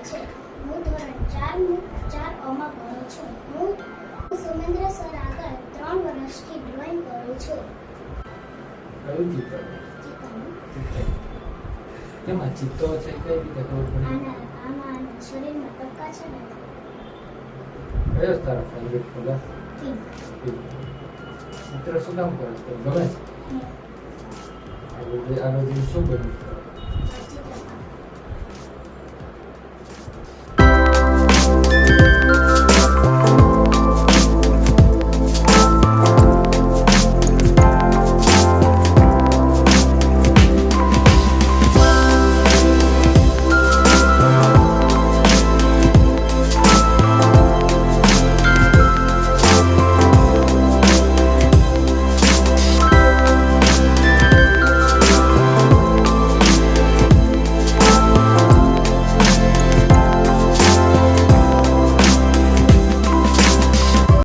છે. હું ધોરણ 4 માં ભણું છું. હું સુમેન્દ્ર સર આગળ 3 વર્ષથી ડ્રોઈંગ કરું છું. કયું ચિત્ર? તેમાં ચિત્રો છે કઈ રીતે ખબર પડી? આમાં શરીરમાં ટપકા છે ને. કયો તારો ફેવરિટ કલર? ચિત્ર શું કામ કરે છે? ગમે છે? આ રોજ શું બન્યું?